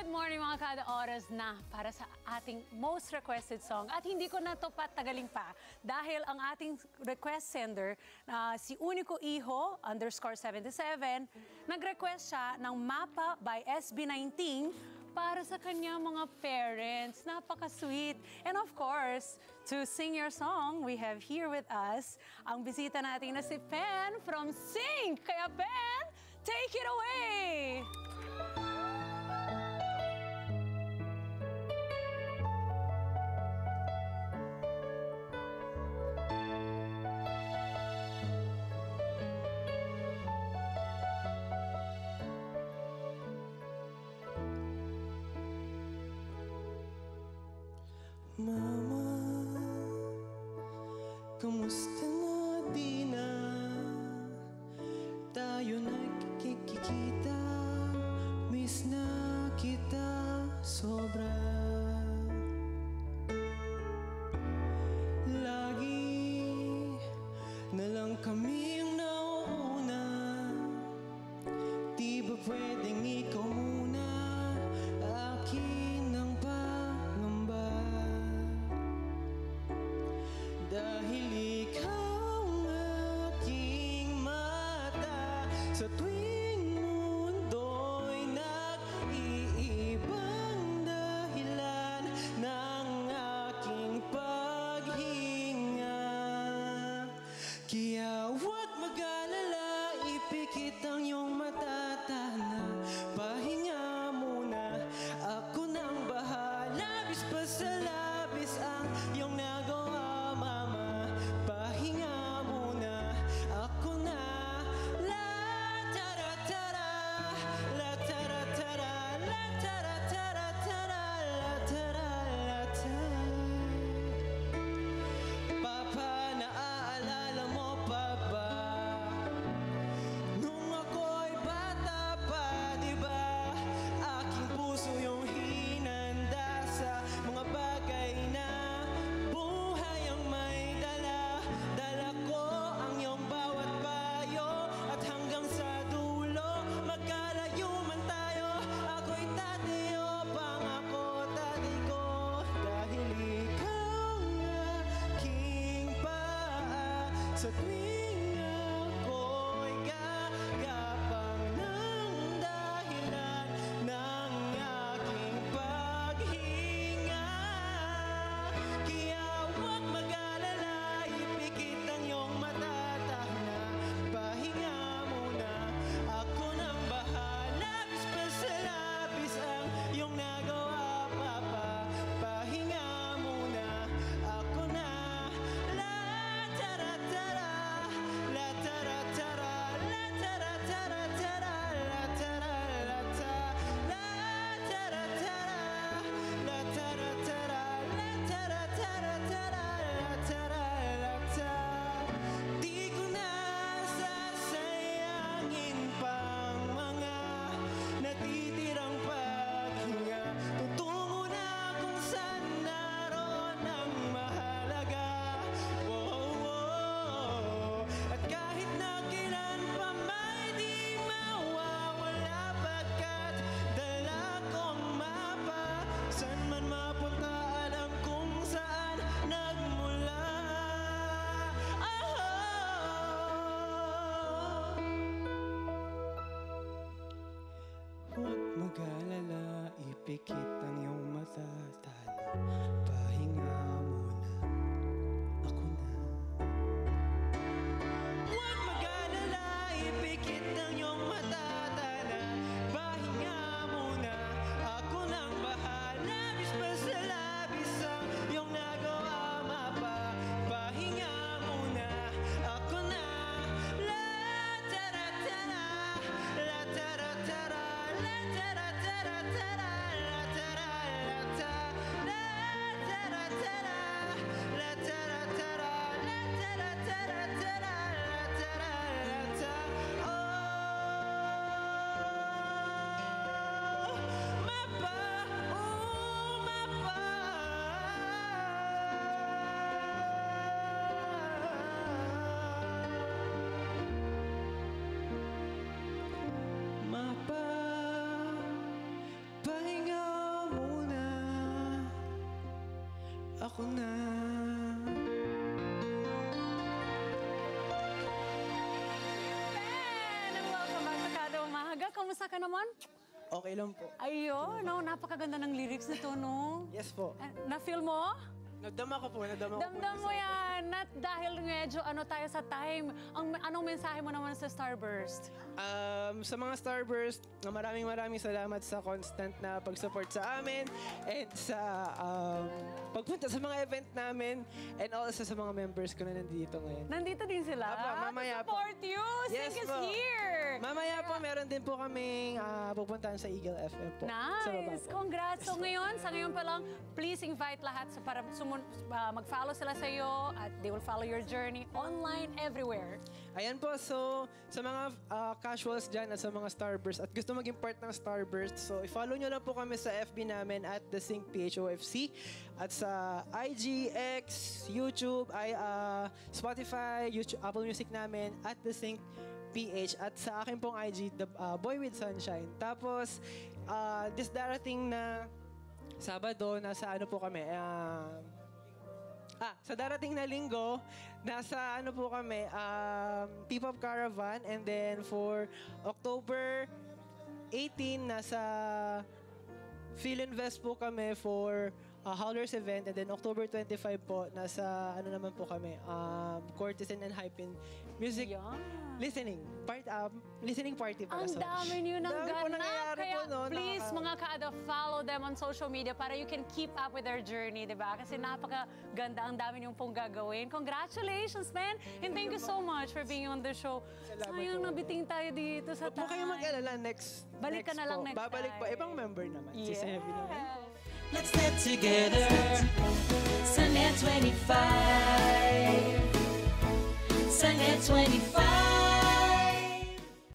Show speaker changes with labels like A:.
A: Good morning mga kada oras na para sa ating most requested song. At hindi ko na to patagaling pa dahil ang ating request sender na si Unico Iho _77 nag-request siya ng Mapa by SB19 para sa kanya mga parents. Napaka-sweet. And of course, to sing your song, we have here with us ang bisita natin na si Pen from Sync. Kaya Pen, take it away!
B: Mama, kamusta na di na tayo nagkikita? Miss na kita sobra. Lagi na lang kami ang nauuna. Di ba pwedeng ikaw muna? Akin ang pangamba. Dahil ikaw ang aking mata, sa tuwing mundo'y nag-iibang dahilan ng aking paghinga. Kaya huwag mag-alala, ipikit ang iyong matatana. Pahinga muna, ako nang bahala. Labis pa sa labis ang iyong nagawa. Pahinga muna, ako na. La tara tara, la tara tara, la tara tara tara, la tara la tara. Papa, naaalala mo pa ba nung ako'y bata pa, di ba? Aking puso yung hinanda sa mga bagay na buhay ang may dala. Dala ko ang iyong bawat payo, at hanggang sa dulo magkalayo man tayo. Ako'y tatayo, pangako tati ko. Dahil ikaw ang aking paa, sa tuwing ako'y gagapang ng dahilan ng aking paghinga. Kaya huwag mag-alala, ipikit ang iyong matatahna. Pahinga muna, ako nang bahala. Labis pa sa labis ang iyong nagawa, Papa. Pahinga muna, ako na. La tara tara, ako na.
A: And welcome back to Kada Umaga. Kamusta ka naman?
B: Okay lang po.
A: Ayun, no, napakaganda ng lyrics nito, no?
B: Yes po.
A: Na-feel mo?
B: Nadama ko po, nadama ko po.
A: Damdam mo yan. Not dahil medyo tayo sa time. Anong mensahe mo naman sa Starburst?
B: Sa mga Starburst, maraming salamat sa constant na pag-support sa amin and sa pagpunta sa mga event namin and also sa mga members ko na nandito ngayon.
A: Nandito din sila.
B: Apa, mamaya
A: to support you.
B: Yes
A: Sing is
B: po.
A: here.
B: Mamaya po, meron din po kaming pupuntahan sa Eagle FM po. Sa baba
A: Nice.
B: po.
A: Congrats. So sa ngayon pa lang, please invite lahat para mag-follow sila sa iyo at they will follow your journey online everywhere.
B: Ayan po, so sa mga casuals dyan at sa mga Starburst at gusto maging part ng Starburst, so i-follow nyo lang po kami sa FB namin at The Sync PHOFC at sa IG, X, YouTube, Spotify, YouTube, Apple Music namin at The Sync PH at sa akin pong IG, The Boy with Sunshine. Tapos, this darating na Sabado, nasa ano po kami, sa darating na linggo, nasa ano po kami, P-Pop Caravan. And then for October 18, nasa Philinvest po kami for Howlers event. And then October 25 po, nasa ano naman po kami, Courtesan and Hypin Music listening party para
A: Ang
B: sa
A: dami niyo ng ganap.
B: nangyayari
A: Kaya
B: po, no?
A: please, mga Kada, follow them on social media para you can keep up with their journey, di ba? Kasi napakaganda, ang dami niyong pong gagawin. Congratulations, man! And thank you so much for being on the show.
B: Salamat
A: Sayang,
B: po.
A: nabiting tayo dito sa
B: Huwag mo kayong mag-alala, next
A: Balik ka na lang
B: po.
A: next
B: Babalik
A: time.
B: po, ibang member naman. Si Sevi naman.
C: Let's get together. Sunday 25. Sunday 25.